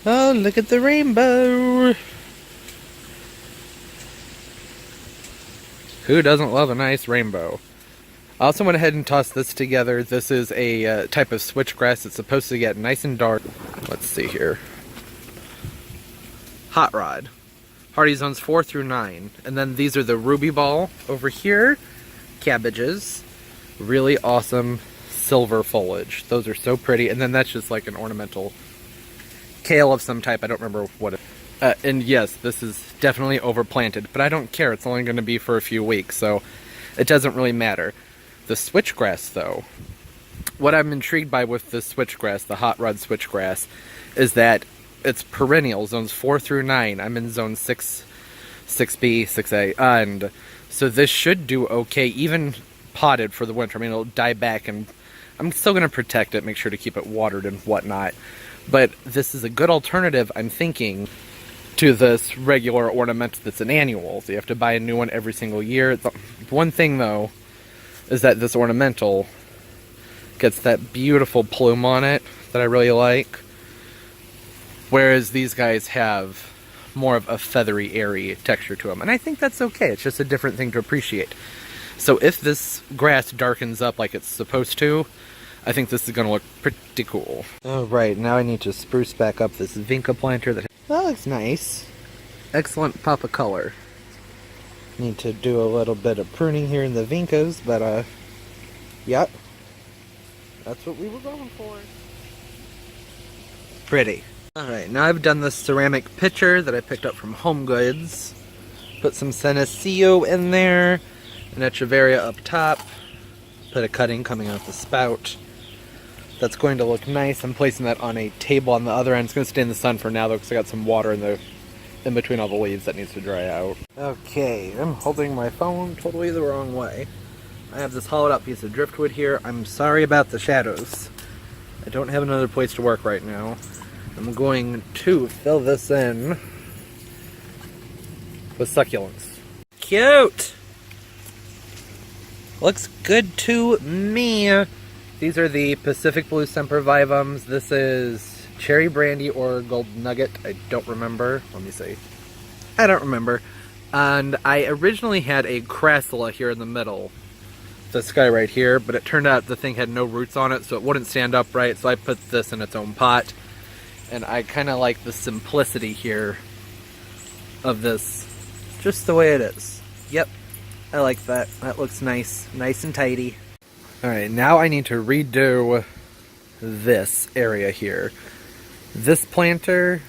Oh, look at the rainbow! Who doesn't love a nice rainbow? I also went ahead and tossed this together. This is a type of switchgrass. It's supposed to get nice and dark. Let's see here. Hot rod. Hardy zones 4 through 9. And then these are the ruby ball over here. Cabbages. Really awesome silver foliage. Those are so pretty. And then that's just like an ornamental kale of some type. I don't remember what it is. And yes, this is definitely overplanted, but I don't care. It's only going to be for a few weeks, so it doesn't really matter. The switchgrass, though, what I'm intrigued by with the switchgrass, the hot rod switchgrass, is that it's perennial, zones 4 through 9. I'm in zone 6, 6B, 6A, and so this should do okay, even potted for the winter. I mean, it'll die back, and I'm still going to protect it, make sure to keep it watered and whatnot. But this is a good alternative, I'm thinking, to this regular ornament that's an annual. So you have to buy a new one every single year. The one thing, though, is that this ornamental gets that beautiful plume on it that I really like. Whereas these guys have more of a feathery, airy texture to them. And I think that's okay. It's just a different thing to appreciate. So if this grass darkens up like it's supposed to, I think this is going to look pretty cool. Alright, now I need to spruce back up this vinca planter. That looks nice. Excellent pop of color. Need to do a little bit of pruning here in the vincas, but yep. That's what we were going for. Pretty. Alright, now I've done this ceramic pitcher that I picked up from Home Goods. Put some senecio in there, an echeveria up top. Put a cutting coming out the spout. That's going to look nice. I'm placing that on a table on the other end. It's going to stay in the sun for now though, because I got some water in between all the leaves that needs to dry out. Okay, I'm holding my phone totally the wrong way. I have this hollowed out piece of driftwood here. I'm sorry about the shadows. I don't have another place to work right now. I'm going to fill this in with succulents. Cute! Looks good to me. These are the Pacific Blue sempervivums. This is cherry brandy or gold nugget. I don't remember. Let me see. I don't remember. And I originally had a crassula here in the middle. This guy right here, but it turned out the thing had no roots on it, so it wouldn't stand upright, so I put this in its own pot. And I kind of like the simplicity here of this, just the way it is. Yep, I like that. That looks nice, nice and tidy. Alright, now I need to redo this area here. This planter,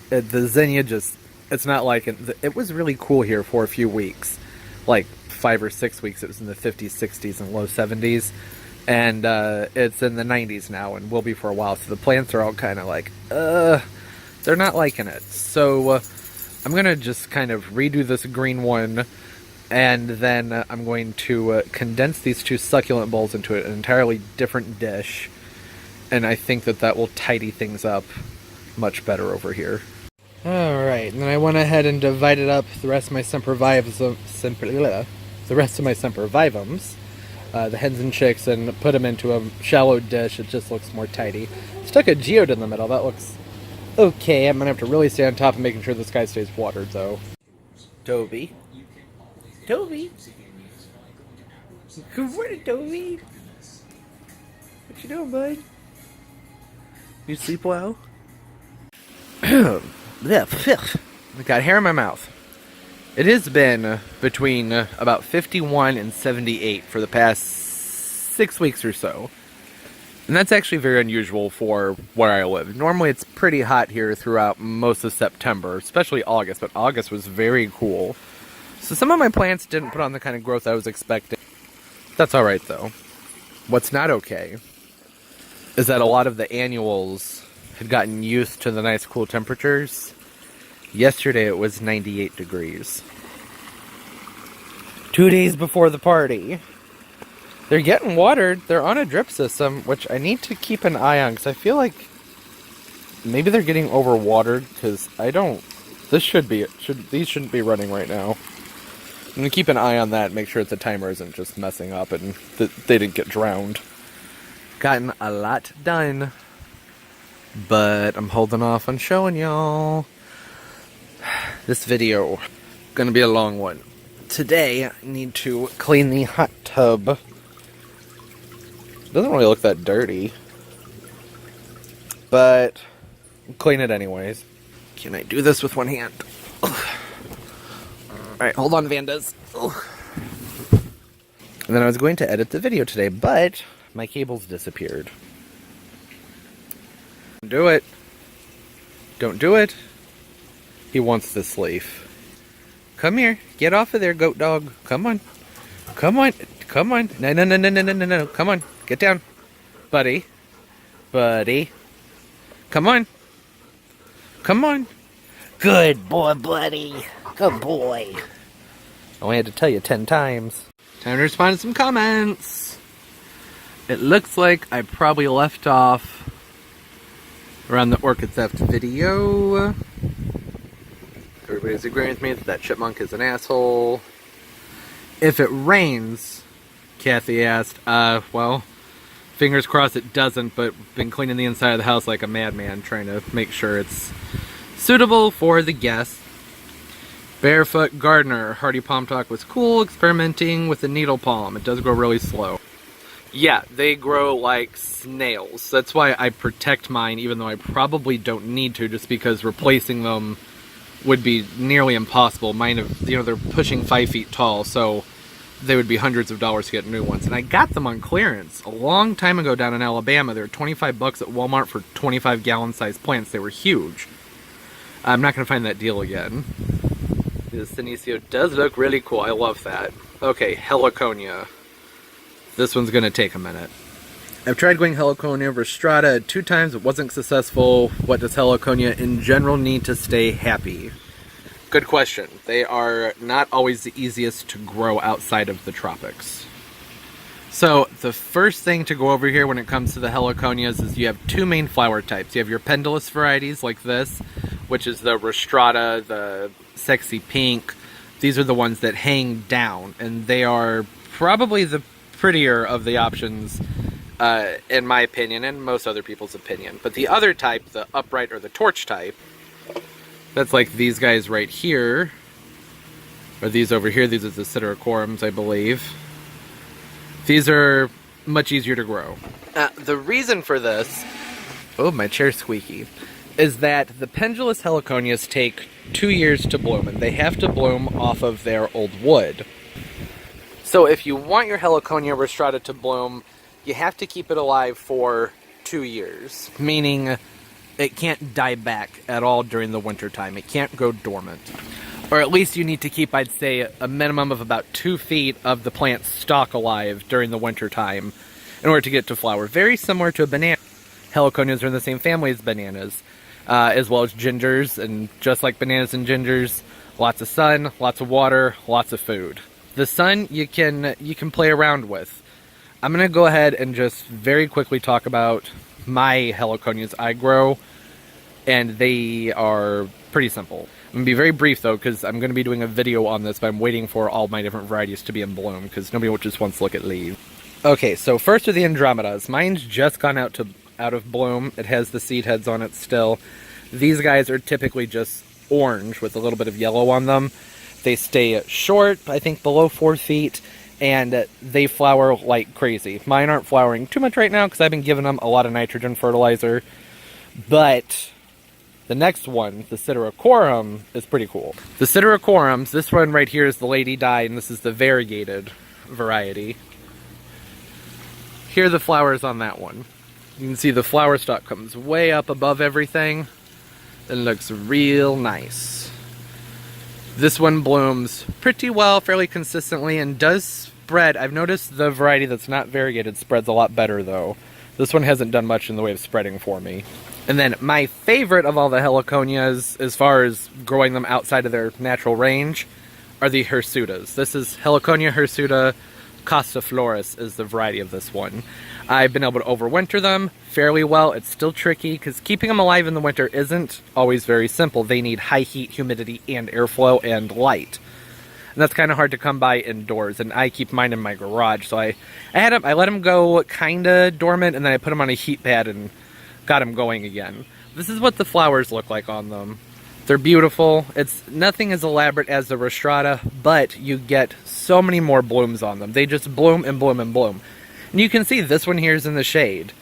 the zinnia just, it's not like, it was really cool here for a few weeks. Like 5 or 6 weeks, it was in the 50s, 60s, and low 70s. And it's in the 90s now and will be for a while. So the plants are all kind of like, they're not liking it. So I'm going to just kind of redo this green one. And then I'm going to condense these two succulent bowls into an entirely different dish. And I think that that will tidy things up much better over here. Alright, and then I went ahead and divided up the rest of my sempervivums, the hens and chicks, and put them into a shallow dish. It just looks more tidy. Stuck a geode in the middle. That looks okay. I'm going to have to really stay on top of making sure this guy stays watered, though. Toby. Toby? Good morning, Toby. What you doing, bud? You sleep well? I got hair in my mouth. It has been between about 51 and 78 for the past 6 weeks or so. And that's actually very unusual for where I live. Normally it's pretty hot here throughout most of September, especially August, but August was very cool. So some of my plants didn't put on the kind of growth I was expecting. That's alright though. What's not okay is that a lot of the annuals had gotten used to the nice cool temperatures. Yesterday it was 98 degrees. 2 days before the party. They're getting watered. They're on a drip system, which I need to keep an eye on, because I feel like maybe they're getting overwatered, because I don't... These shouldn't be running right now. I'm going to keep an eye on that and make sure that the timer isn't just messing up and that they didn't get drowned. Gotten a lot done. but I'm holding off on showing y'all. This video gonna be a long one. Today I need to clean the hot tub. Doesn't really look that dirty, but I'll clean it anyways. Can I do this with one hand? Alright, hold on, Vandas. And then I was going to edit the video today, but my cables disappeared. Don't do it. Don't do it. He wants this leaf. Come here. Get off of there, goat dog. Come on. Come on. Come on. No, no, no, no, no, no, no, no. Come on. Get down. Buddy. Buddy. Come on. Come on. Good boy, buddy. Good boy. I only had to tell you 10 times. Time to respond to some comments. It looks like I probably left off around the orchid theft video. Everybody's agreeing with me that chipmunk is an asshole. If it rains, Kathy asked, well, fingers crossed it doesn't, but been cleaning the inside of the house like a madman, trying to make sure it's suitable for the guests. Barefoot Gardener, Hardy Palm Talk was cool, experimenting with the needle palm. It does grow really slow. Yeah, they grow like snails. That's why I protect mine, even though I probably don't need to, just because replacing them would be nearly impossible. Mine, they're pushing 5 feet tall, so they would be hundreds of dollars to get new ones. And I got them on clearance a long time ago down in Alabama. They were 25 bucks at Walmart for 25 gallon sized plants. They were huge. I'm not going to find that deal again. The senecio does look really cool. I love that. Okay, Heliconia. This one's going to take a minute. I've tried going Heliconia rostrata 2 times. It wasn't successful. What does Heliconia in general need to stay happy? Good question. They are not always the easiest to grow outside of the tropics. So the first thing to go over here when it comes to the Heliconias is you have 2 main flower types. You have your pendulous varieties like this, which is the rostrata, the sexy pink. These are the ones that hang down, and they are probably the prettier of the options, in my opinion, and most other people's opinion. But the other type, the upright or the torch type, that's like these guys right here, or these over here. These are the Sideracorums, I believe. These are much easier to grow. The reason for this, oh, my chair's squeaky, is that the pendulous Heliconias take 2 years to bloom, and they have to bloom off of their old wood. So if you want your Heliconia rostrata to bloom, you have to keep it alive for 2 years, meaning it can't die back at all during the winter time. It can't go dormant. Or at least you need to keep, I'd say, a minimum of about 2 feet of the plant's stalk alive during the winter time in order to get to flower. Very similar to a banana. Heliconias are in the same family as bananas, as well as gingers, and just like bananas and gingers, lots of sun, lots of water, lots of food. The sun you can play around with. I'm going to go ahead and just very quickly talk about my Heliconias I grow, and they are pretty simple. I'm going to be very brief though, because I'm going to be doing a video on this, but I'm waiting for all my different varieties to be in bloom, because nobody just wants to look at leaves. Okay, so first are the Andromedas. Mine's just gone out of bloom. It has the seed heads on it still. These guys are typically just orange with a little bit of yellow on them. They stay short, I think below 4 feet, and they flower like crazy. Mine aren't flowering too much right now because I've been giving them a lot of nitrogen fertilizer, but the next one, the Sideracorum, is pretty cool. The Sideracorums, this one right here is the Lady Di, and this is the variegated variety. Here are the flowers on that one. You can see the flower stalk comes way up above everything. It looks real nice. This one blooms pretty well, fairly consistently, and does spread. I've noticed the variety that's not variegated spreads a lot better, though. This one hasn't done much in the way of spreading for me. And then my favorite of all the Heliconias, as far as growing them outside of their natural range, are the hirsutas. This is Heliconia hirsuta Costa Flores is the variety of this one. I've been able to overwinter them fairly well. It's still tricky because keeping them alive in the winter isn't always very simple. They need high heat, humidity, and airflow and light. And that's kind of hard to come by indoors, and I keep mine in my garage. So I let them go kind of dormant, and then I put them on a heat pad and got them going again. This is what the flowers look like on them. They're beautiful. It's nothing as elaborate as the rostrata, but you get so many more blooms on them. They just bloom and bloom and bloom. And you can see this one here is in the shade,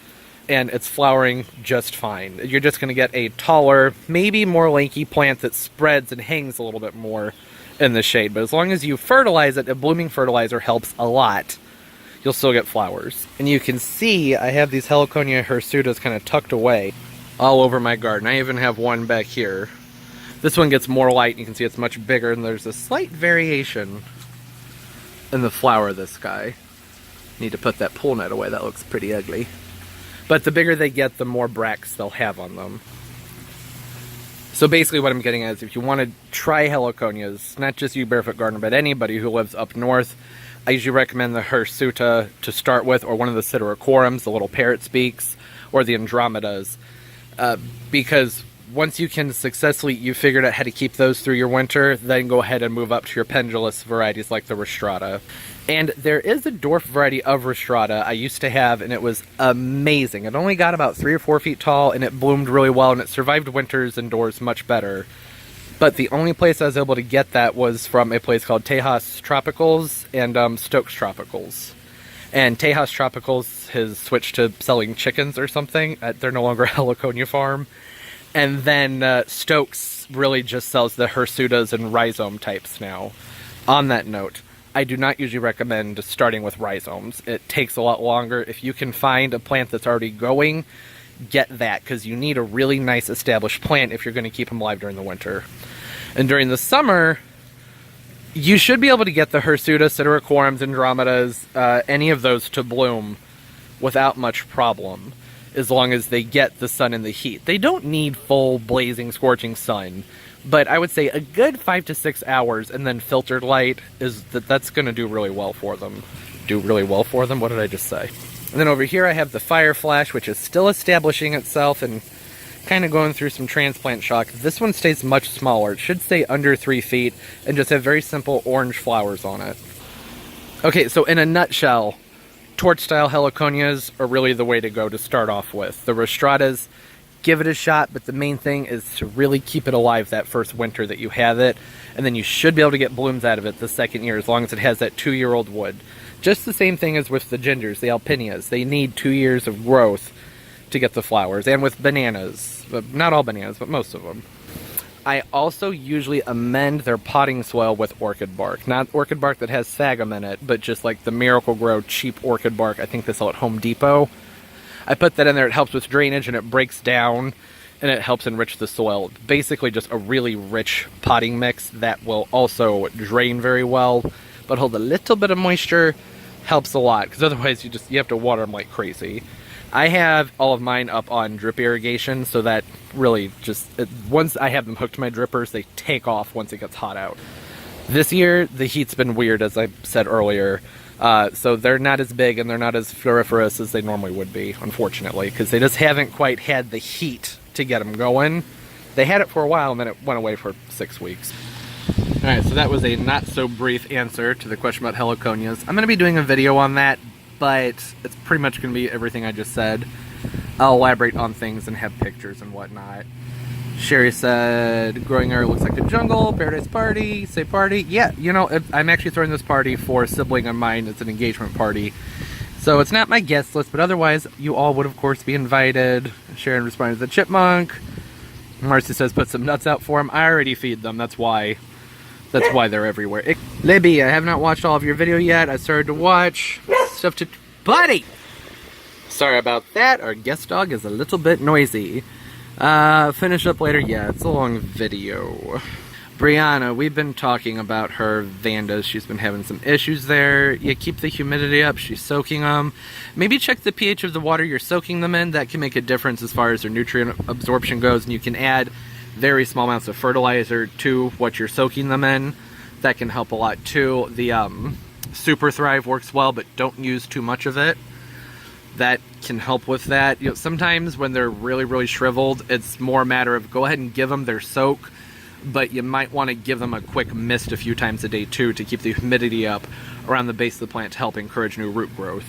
and it's flowering just fine. You're just going to get a taller, maybe more lanky plant that spreads and hangs a little bit more in the shade. But as long as you fertilize it, a blooming fertilizer helps a lot. You'll still get flowers. And you can see I have these Heliconia hirsutas kind of tucked away all over my garden. I even have one back here. This one gets more light, and you can see it's much bigger, and there's a slight variation in the flower of this guy. Need to put that pool net away, that looks pretty ugly. But the bigger they get, the more bracts they'll have on them. So basically what I'm getting at is if you want to try Heliconias, not just you barefoot gardener, but anybody who lives up north, I usually recommend the hirsuta to start with, or one of the sidericorums, the little parrot speaks, or the andromedas, because once you can successfully, you figured out how to keep those through your winter, then go ahead and move up to your pendulous varieties like the rostrata. And there is a dwarf variety of rostrata I used to have, and it was amazing. It only got about 3 or 4 feet tall, and it bloomed really well, and it survived winters indoors much better. But the only place I was able to get that was from a place called Tejas Tropicals and Stokes Tropicals. And Tejas Tropicals has switched to selling chickens or something. They're no longer a Heliconia farm. And then Stokes really just sells the hirsutas and rhizome types now. On that note, I do not usually recommend starting with rhizomes. It takes a lot longer. If you can find a plant that's already going, get that, because you need a really nice established plant if you're going to keep them alive during the winter. And during the summer, you should be able to get the hirsuta, sidericorums, andromedas, any of those to bloom without much problem, as long as they get the sun and the heat. They don't need full blazing scorching sun, but I would say a good 5 to 6 hours and then filtered light that's going to do really well for them. Do really well for them? What did I just say? And then over here I have the fire flash, which is still establishing itself and kind of going through some transplant shock. This one stays much smaller. It should stay under 3 feet and just have very simple orange flowers on it. Okay, so in a nutshell, torch-style Heliconias are really the way to go to start off with. The rostratas, give it a shot, but the main thing is to really keep it alive that first winter that you have it, and then you should be able to get blooms out of it the second year, as long as it has that 2-year-old wood. Just the same thing as with the gingers, the alpinias. They need 2 years of growth to get the flowers, and with bananas. But not all bananas, but most of them. I also usually amend their potting soil with orchid bark. Not orchid bark that has sagum in it, but just like the Miracle Grow cheap orchid bark. I think they sell at Home Depot. I put that in there. It helps with drainage, and it breaks down, and it helps enrich the soil. Basically just a really rich potting mix that will also drain very well, but hold a little bit of moisture. Helps a lot, because otherwise you have to water them like crazy. I have all of mine up on drip irrigation, so that really once I have them hooked to my drippers, they take off once it gets hot out. This year, the heat's been weird, as I said earlier, so they're not as big and they're not as floriferous as they normally would be, unfortunately, because they just haven't quite had the heat to get them going. They had it for a while, and then it went away for 6 weeks. Alright, so that was a not-so-brief answer to the question about Heliconias. I'm going to be doing a video on that, but it's pretty much going to be everything I just said. I'll elaborate on things and have pictures and whatnot. Sherry said, growing area looks like a jungle, paradise party, say party. Yeah, you know, I'm actually throwing this party for a sibling of mine. It's an engagement party. So it's not my guest list, but otherwise, you all would, of course, be invited. Sharon responded to the chipmunk. Marcy says, put some nuts out for them. I already feed them, that's why. That's why they're everywhere. Libby, I have not watched all of your video yet. I started to watch stuff to... Buddy! Sorry about that. Our guest dog is a little bit noisy. Finish up later. Yeah, it's a long video. Brianna, we've been talking about her vandas. She's been having some issues there. You keep the humidity up. She's soaking them. Maybe check the pH of the water you're soaking them in. That can make a difference as far as their nutrient absorption goes. And you can add very small amounts of fertilizer to what you're soaking them in. That can help a lot too. The Super Thrive works well, but don't use too much of it. That can help with that. You know, sometimes when they're really, really shriveled, it's more a matter of go ahead and give them their soak, but you might want to give them a quick mist a few times a day too to keep the humidity up around the base of the plant to help encourage new root growth.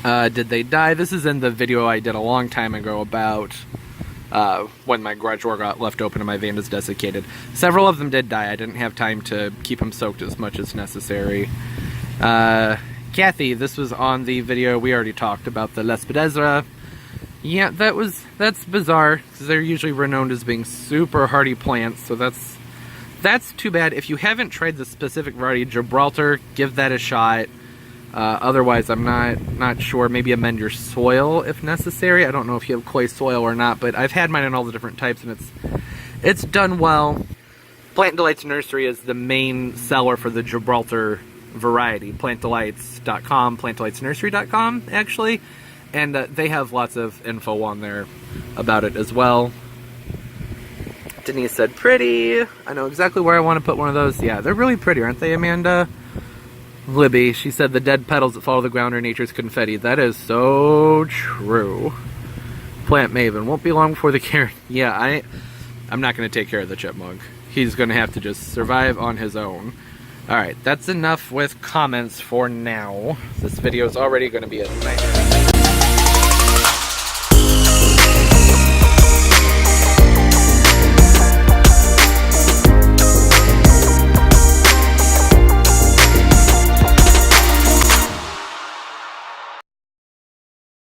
Did they die? This is in the video I did a long time ago about when my garage door got left open and my van is desiccated. Several of them did die. I didn't have time to keep them soaked as much as necessary. Kathy, this was on the video we already talked about, the Lespedezra. Yeah, that's bizarre, because they're usually renowned as being super hardy plants, so that's too bad. If you haven't tried the specific variety, Gibraltar, give that a shot. Otherwise, I'm not sure. Maybe amend your soil if necessary. I don't know if you have clay soil or not, but I've had mine in all the different types, and it's done well. Plant Delights Nursery is the main seller for the Gibraltar variety. PlantDelights.com, PlantDelightsNursery.com, actually. And they have lots of info on there about it as well. Denise said, pretty. I know exactly where I want to put one of those. Yeah, they're really pretty, aren't they, Amanda? Libby, she said the dead petals that follow the ground are nature's confetti. That is so true. Plant Maven, won't be long before the care. Yeah, I'm not going to take care of the chipmunk. He's going to have to just survive on his own. Alright, that's enough with comments for now. This video is already going to be a nightmare.